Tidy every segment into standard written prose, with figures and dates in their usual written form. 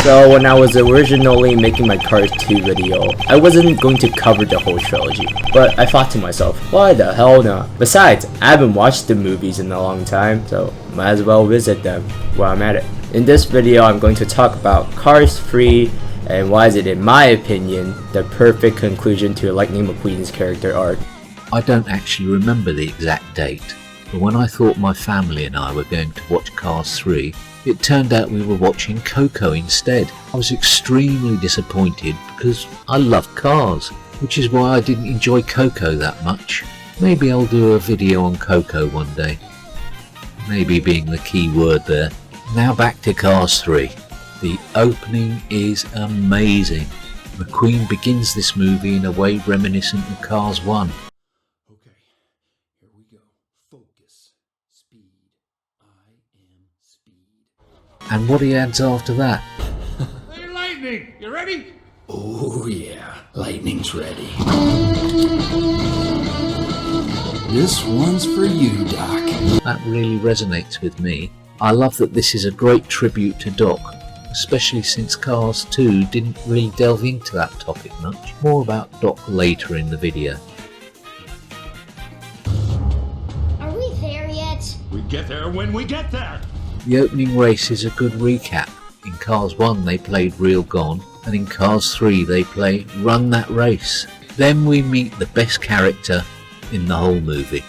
So when I was originally making my Cars 2 video, I wasn't going to cover the whole trilogy, but I thought to myself, why the hell not? Besides, I haven't watched the movies in a long time, so might as well visit them while I'm at it. In this video, I'm going to talk about Cars 3 and why is it, in my opinion, the perfect conclusion to Lightning McQueen's character arc. I don't actually remember the exact date, but when I thought my family and I were going to watch Cars 3, it turned out we were watching Coco instead. I was extremely disappointed because I love cars, which is why I didn't enjoy Coco that much. Maybe I'll do a video on Coco one day. Maybe being the key word there. Now back to Cars 3. The opening is amazing. McQueen begins this movie in a way reminiscent of Cars 1. Okay, here we go. Focus. Speed. I am speed. And what he adds after that. Hey, Lightning, you ready? Oh yeah, Lightning's ready. This one's for you, Doc. That really resonates with me. I love that this is a great tribute to Doc, especially since Cars 2 didn't really delve into that topic much. More about Doc later in the video. Are we there yet? We get there when we get there. The opening race is a good recap. In Cars 1 they played Real Gone, and in Cars 3 they play Run That Race. Then we meet the best character in the whole movie,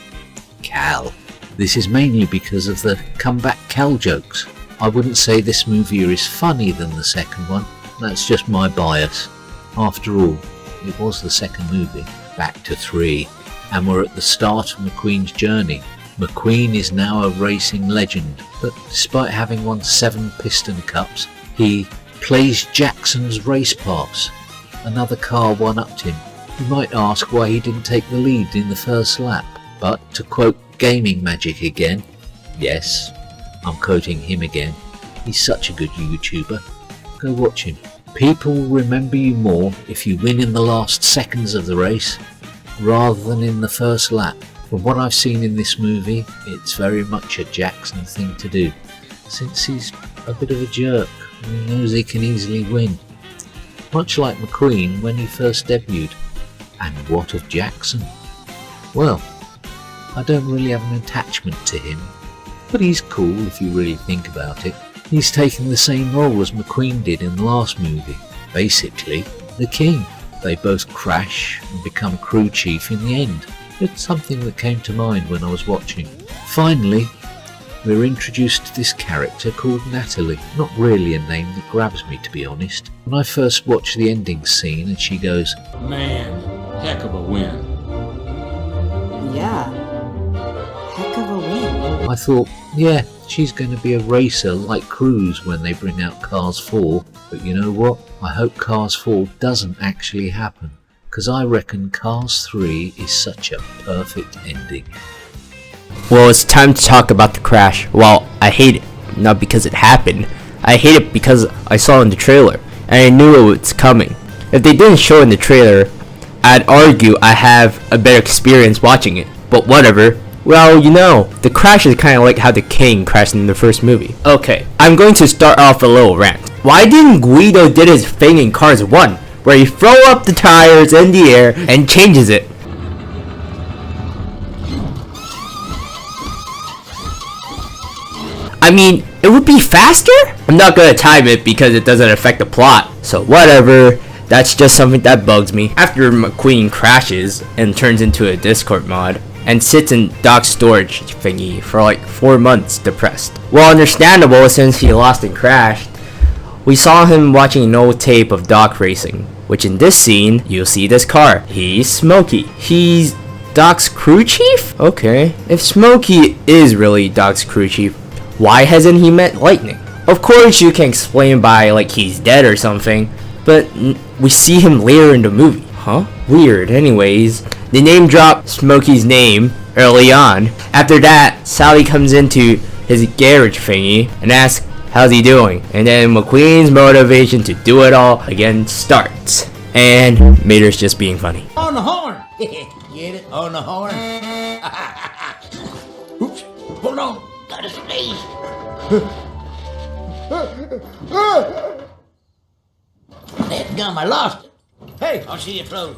Cal. This is mainly because of the comeback Cal jokes. I wouldn't say this movie is funnier than the second one, that's just my bias. After all, it was the second movie. Back to 3, and we're at the start of McQueen's journey. McQueen is now a racing legend, but despite having won 7 piston cups, he plays Jackson's race pass. Another car one-upped him. You might ask why he didn't take the lead in the first lap, but to quote Gaming Magic again, yes, I'm quoting him again, he's such a good YouTuber, go watch him. People will remember you more if you win in the last seconds of the race, rather than in the first lap. From what I've seen in this movie, it's very much a Jackson thing to do, since he's a bit of a jerk and he knows he can easily win. Much like McQueen when he first debuted. And what of Jackson? Well, I don't really have an attachment to him, but he's cool if you really think about it. He's taking the same role as McQueen did in the last movie, basically the king. They both crash and become crew chief in the end. It's something that came to mind when I was watching. Finally, we're introduced to this character called Natalie. Not really a name that grabs me, to be honest. When I first watched the ending scene and she goes, Man, heck of a win. Yeah, heck of a win. I thought, yeah, she's going to be a racer like Cruz when they bring out Cars 4. But you know what? I hope Cars 4 doesn't actually happen, because I reckon Cars 3 is such a perfect ending. Well, it's time to talk about the crash. Well, I hate it, not because it happened. I hate it because I saw it in the trailer, and I knew it was coming. If they didn't show it in the trailer, I'd argue I have a better experience watching it. But whatever. Well, you know, the crash is kind of like how the King crashed in the first movie. Okay, I'm going to start off a little rant. Why didn't Guido did his thing in Cars 1, where he throw up the tires in the air and changes it? I mean, it would be faster? I'm not gonna time it because it doesn't affect the plot, so whatever. That's just something that bugs me. After McQueen crashes and turns into a Discord mod and sits in Doc's storage thingy for like 4 months depressed. Well, understandable since he lost and crashed. We saw him watching an old tape of Doc racing, which in this scene, you'll see this car. He's Smokey. He's Doc's crew chief? Okay. If Smokey is really Doc's crew chief, why hasn't he met Lightning? Of course you can explain by like he's dead or something, but we see him later in the movie. Huh? Weird. Anyways, they name drop Smokey's name early on. After that, Sally comes into his garage thingy and asks how's he doing, and then McQueen's motivation to do it all again starts. And Mater's just being funny. On the horn! Get it? On the horn? Oops, hold on, gotta sneeze. I lost it. Hey, I'll see you close.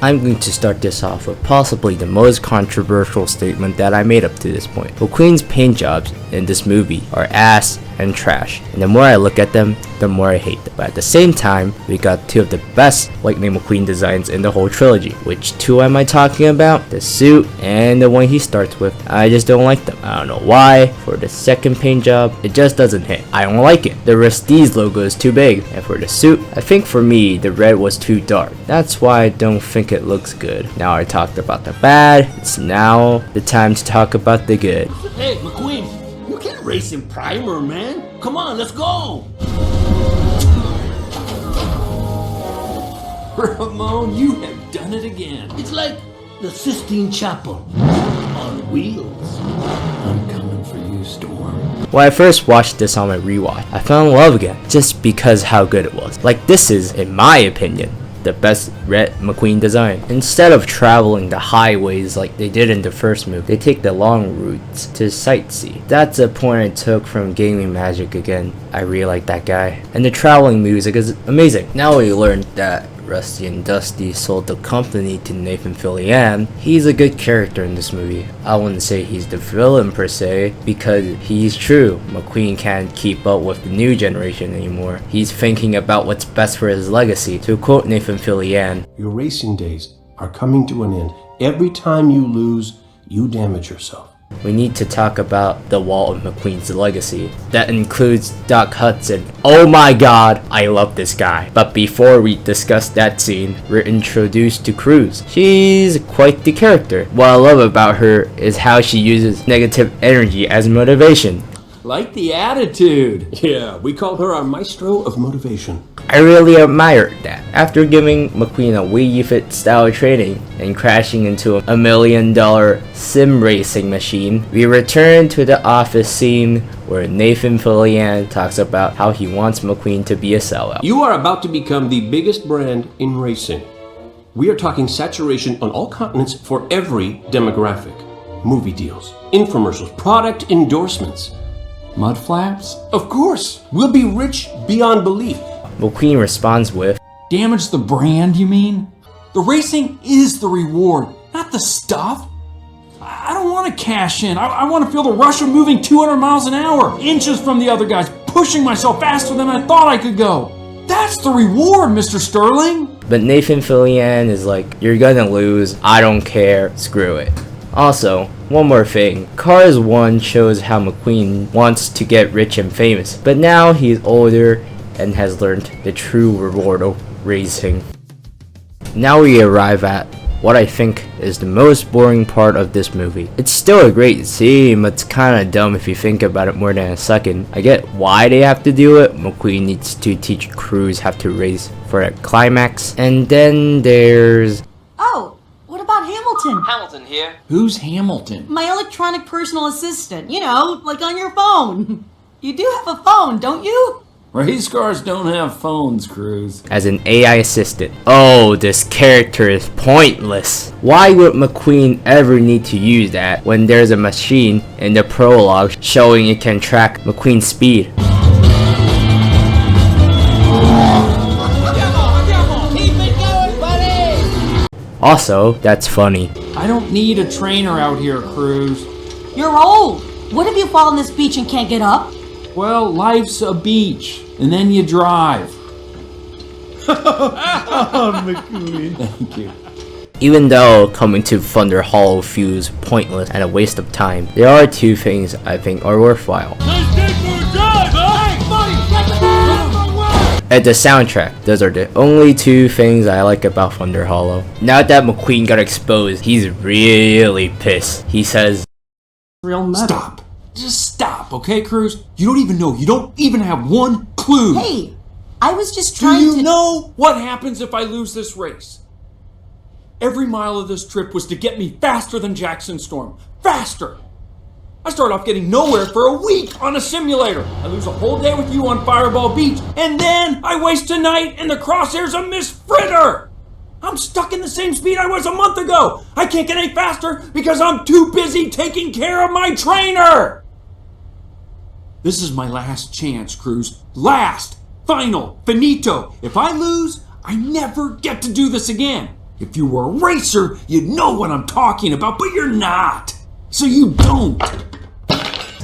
I'm going to start this off with possibly the most controversial statement that I made up to this point. McQueen's paint jobs in this movie are ass and trash, and the more I look at them, the more I hate them. But at the same time, we got two of the best Lightning McQueen designs in the whole trilogy. Which two am I talking about? The suit and the one he starts with. I just don't like them. I don't know why. For the second paint job, it just doesn't hit. I don't like it. The Rest-eze logo is too big, and for the suit, I think for me, the red was too dark. That's why I don't think it looks good. Now I talked about the bad, it's now the time to talk about the good. Hey, McQueen, you can't race in primer, man. Come on, let's go. Ramon, you have done it again. It's like the Sistine Chapel on wheels. I'm coming for you, Storm. When I first watched this on my rewatch, I fell in love again, just because how good it was. Like, this is, in my opinion, the best Red McQueen design. Instead of traveling the highways like they did in the first movie, they take the long routes to sightsee. That's a point I took from Gaming Magic again. I really like that guy. And the traveling music is amazing. Now we learned that Rusty and Dusty sold the company to Nathan Fillion. He's a good character in this movie. I wouldn't say he's the villain per se, because he's true. McQueen can't keep up with the new generation anymore. He's thinking about what's best for his legacy. To quote Nathan Fillion, "Your racing days are coming to an end. Every time you lose, you damage yourself." we need to talk about the Walt of McQueen's legacy. That includes Doc Hudson. Oh my god, I love this guy. But before we discuss that scene, we're introduced to Cruz. She's quite the character. What I love about her is how she uses negative energy as motivation. Like the attitude. Yeah, we call her our maestro of motivation. I really admired that. After giving McQueen a Wii Fit style training and crashing into a $1 million sim racing machine, we return to the office scene where Nathan Fillion talks about how he wants McQueen to be a sellout. You are about to become the biggest brand in racing. We are talking saturation on all continents for every demographic. Movie deals, infomercials, product endorsements. Mud flaps? Of course, we'll be rich beyond belief. McQueen responds with, "Damage the brand, you mean? The racing is the reward, not the stuff. I don't want to cash in. I want to feel the rush of moving 200 miles an hour, inches from the other guys, pushing myself faster than I thought I could go. That's the reward, Mr. Sterling." But Nathan Fillion is like, "You're gonna lose, I don't care, screw it." Also, one more thing, Cars 1 shows how McQueen wants to get rich and famous, but now he's older and has learned the true reward of racing. Now we arrive at what I think is the most boring part of this movie. It's still a great scene, but it's kinda dumb if you think about it more than a second. I get why they have to do it. McQueen needs to teach Cruz how to race for a climax. And then there's... Oh, what about Hamilton? Hamilton here. Who's Hamilton? My electronic personal assistant. You know, like on your phone. You do have a phone, don't you? Race cars don't have phones, Cruz. as an AI assistant. Oh, this character is pointless. Why would McQueen ever need to use that when there's a machine in the prologue showing it can track McQueen's speed? Also, that's funny. I don't need a trainer out here, Cruz. You're old. What if you fall on this beach and can't get up? Well, life's a beach, and then you drive. McQueen. Thank you. Even though coming to Thunder Hollow feels pointless and a waste of time, there are two things I think are worthwhile. Nice day for a drive, huh? Hey, buddy, get the hell And the soundtrack. Those are the only two things I like about Thunder Hollow. Now that McQueen got exposed, he's really pissed. He says, Real metal. Stop. Just stop, okay, Cruz? You don't even know. You don't even have one clue. Hey, I was just Do trying you to... know what happens if I lose this race? Every mile of this trip was to get me faster than Jackson Storm. Faster! I start off getting nowhere for a week on a simulator. I lose a whole day with you on Fireball Beach, and then I waste a night in the crosshairs of Miss Fritter! I'm stuck in the same speed I was a month ago! I can't get any faster because I'm too busy taking care of my trainer! This is my last chance, Cruz. Last! Final. Finito. If I lose, I never get to do this again. If you were a racer, you'd know what I'm talking about, but you're not. So you don't.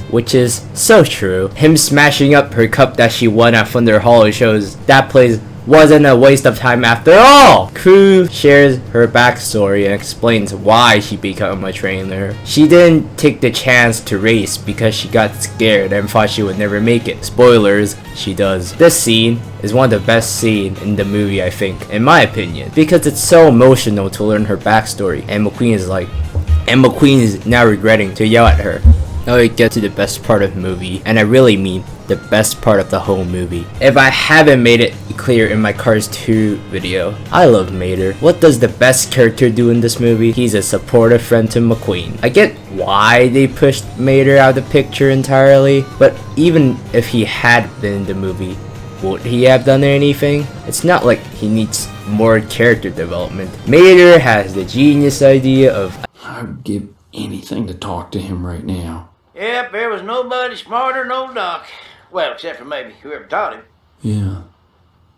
Which is so true. Him smashing up her cup that she won at Thunder Hollow shows that place wasn't a waste of time after all. Cruz shares her backstory and explains why she became a trainer. She didn't take the chance to race because she got scared and thought she would never make it. Spoilers, she does. This scene is one of the best scenes in the movie, I think, in my opinion, because it's so emotional to learn her backstory, and McQueen is now regretting to yell at her. Now we get to the best part of the movie, and I really mean the best part of the whole movie. If I haven't made it clear in my Cars 2 video, I love Mater. What does the best character do in this movie? He's a supportive friend to McQueen. I get why they pushed Mater out of the picture entirely, but even if he had been in the movie, would he have done anything? It's not like he needs more character development. Mater has the genius idea of, I would give anything to talk to him right now. Yep, there was nobody smarter than old Doc. Well, except for maybe whoever taught him. Yeah.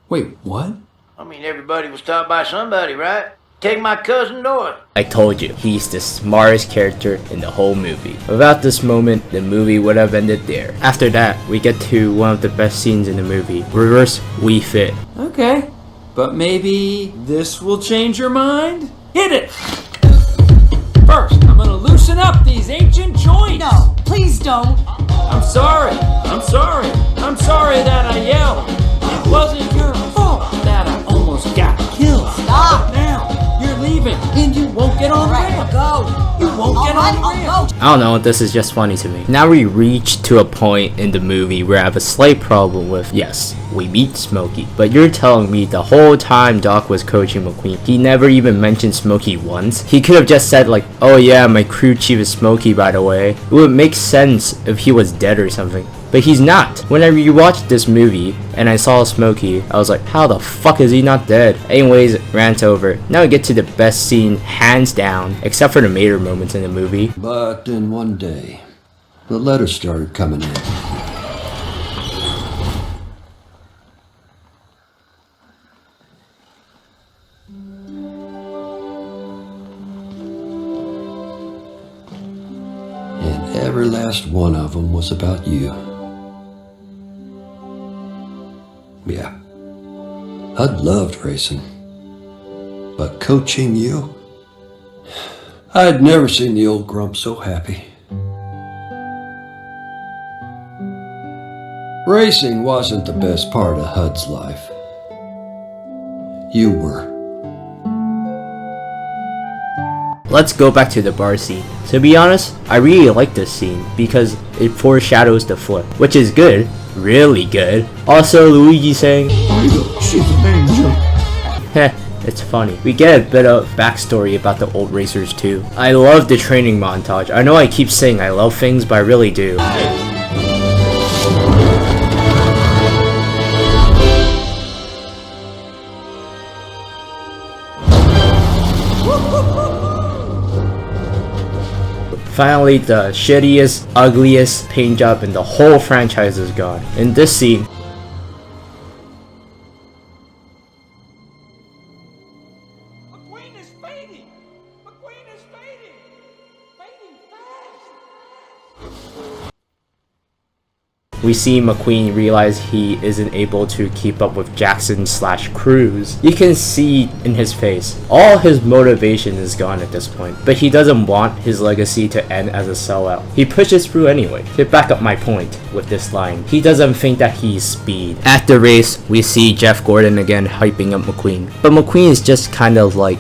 Wait, what? I mean, everybody was taught by somebody, right? Take my cousin Doyle. I told you, he's the smartest character in the whole movie. Without this moment, the movie would have ended there. After that, we get to one of the best scenes in the movie. Reverse We Fit. Okay, but maybe this will change your mind? Hit it! First, I'm gonna loosen up these ancient joints. No, please don't. I'm sorry that I yelled. It wasn't your fault that I almost got killed. Stop. But now, you're leaving, and you won't get on the ramp. Go. You won't get on the ramp. I don't know, this is just funny to me. Now we reach to a point in the movie where I have a slight problem with, yes, we meet Smokey, but you're telling me the whole time Doc was coaching McQueen, he never even mentioned Smokey once? He could have just said like, oh yeah, my crew chief is Smokey by the way. It would make sense if he was dead or something. But he's not. When I rewatched this movie and I saw Smokey, I was like, how the fuck is he not dead? Anyways, rant over. Now we get to the best scene, hands down, except for the Mater moments in the movie. But then one day, the letters started coming in. And every last one of them was about you. Yeah, I'd loved racing, but coaching you, I'd never seen the old grump so happy. Racing wasn't the best part of Hud's life. You were. Let's go back to the bar scene. To be honest, I really like this scene because it foreshadows the flip, which is good, really good. Also, Luigi saying, She's an angel. heh, it's funny. We get a bit of backstory about the old racers too. I love the training montage. I know I keep saying I love things, but I really do. Finally, the shittiest, ugliest paint job in the whole franchise is gone. In this scene, McQueen is fading! McQueen is fading! Fading fast! we see McQueen realize he isn't able to keep up with Jackson/Cruz. You can see in his face, all his motivation is gone at this point, but he doesn't want his legacy to end as a sellout. He pushes through anyway. To back up my point with this line, he doesn't think that he's speed. At the race, we see Jeff Gordon again hyping up McQueen, but McQueen is just kind of like,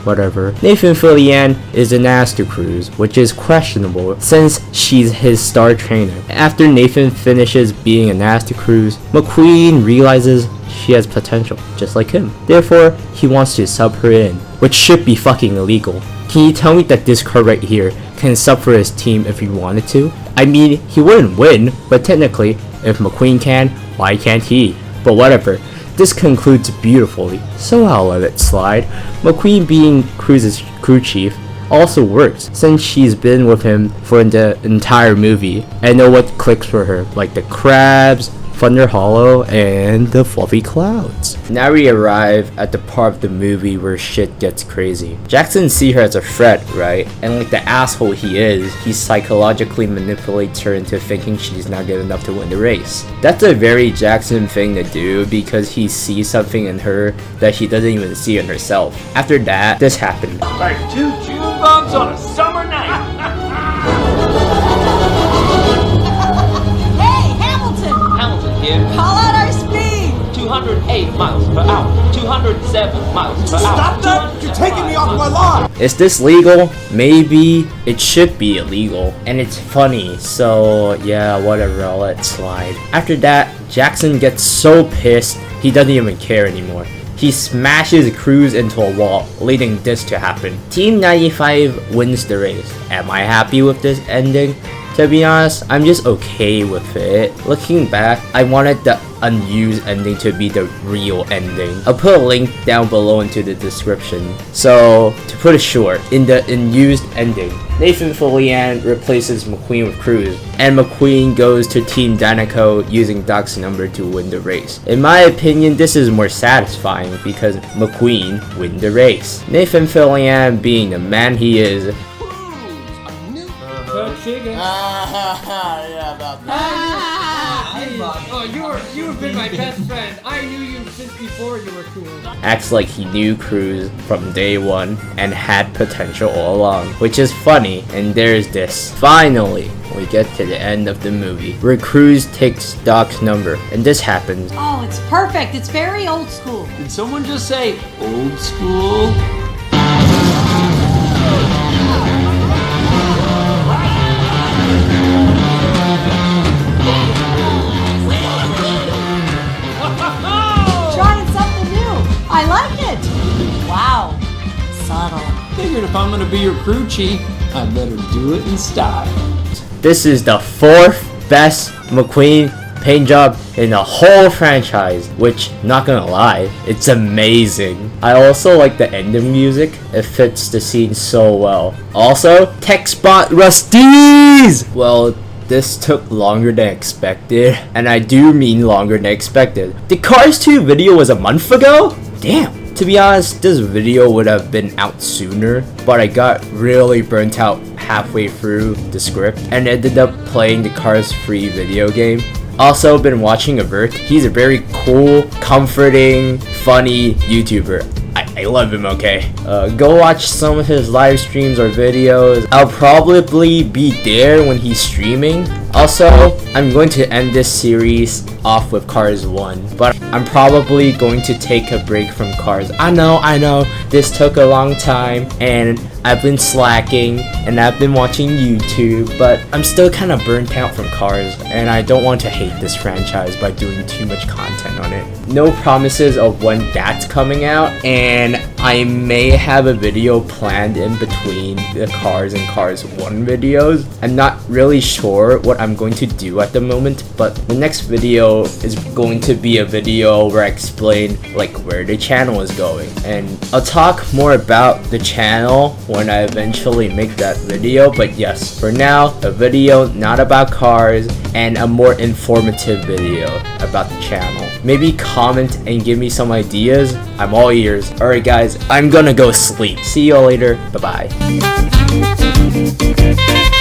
whatever. Nathan Fillion is an ass to Cruz, which is questionable since she's his star trainer. After Nathan finishes being an ass to Cruz, McQueen realizes she has potential, just like him. Therefore, he wants to sub her in, which should be fucking illegal. Can you tell me that this car right here can sub for his team if he wanted to? I mean, he wouldn't win, but technically, if McQueen can, why can't he? But whatever. This concludes beautifully, so I'll let it slide. McQueen being Cruz's crew chief also works, since she's been with him for the entire movie and know what clicks for her, like the crabs, Thunder Hollow, and the fluffy clouds. Now we arrive at the part of the movie where shit gets crazy. Jackson sees her as a threat, right? And like the asshole he is, he psychologically manipulates her into thinking she's not good enough to win the race. That's a very Jackson thing to do because he sees something in her that she doesn't even see in herself. After that, this happened. Like 2 June bugs on a summer night. Hey, Hamilton! Hamilton here. Call out our speed! 208 miles per hour. 207 miles per hour. Stop that! You're taking me off my lawn! Is this legal? Maybe. It should be illegal. And it's funny, so yeah, whatever, I'll let it slide. After that, Jackson gets so pissed, he doesn't even care anymore. He smashes Cruz into a wall, leading this to happen. Team 95 wins the race. Am I happy with this ending? To be honest, I'm just okay with it. Looking back, I wanted the unused ending to be the real ending. I'll put a link down below into the description. So, to put it short, in the unused ending, Nathan Fillion replaces McQueen with Cruz, and McQueen goes to Team Danico using Doc's number to win the race. In my opinion, this is more satisfying because McQueen wins the race. Nathan Fillion, being the man he is, Yeah, about that. You've been my best friend. I knew you since before you were cool. acts like he knew Cruz from day one and had potential all along, which is funny. And there's this. Finally, we get to the end of the movie where Cruz takes Doc's number, and this happens. Oh, it's perfect. It's very old school. Did someone just say old school? Trying something new. I like it. Wow. Subtle. Figured if I'm gonna be your crew chief, I better do it in style. This is the 4th best McQueen paint job in the whole franchise, which, not gonna lie, it's amazing. I also like the ending music. It fits the scene so well. Also, tech spot Rusty's! Well, this took longer than expected, and I do mean longer than expected. The Cars 2 video was a month ago? Damn. To be honest, this video would have been out sooner, but I got really burnt out halfway through the script and ended up playing the Cars 3 video game. Also been watching Advert. He's a very cool, comforting, funny YouTuber. I love him, okay? Go watch some of his live streams or videos. I'll probably be there when he's streaming. Also, I'm going to end this series off with Cars 1, but I'm probably going to take a break from Cars. I know, this took a long time, and I've been slacking, and I've been watching YouTube, but I'm still kind of burnt out from Cars, and I don't want to hate this franchise by doing too much content on it. No promises of when that's coming out, and I may have a video planned in between the Cars and Cars 1 videos. I'm not really sure what I'm going to do at the moment, but the next video is going to be a video where I explain like where the channel is going, and I'll talk more about the channel when I eventually make that video. But yes, for now, a video not about cars and a more informative video about the channel. Maybe comment and give me some ideas. I'm all ears. Alright guys, I'm gonna go sleep. See you all later. Bye bye.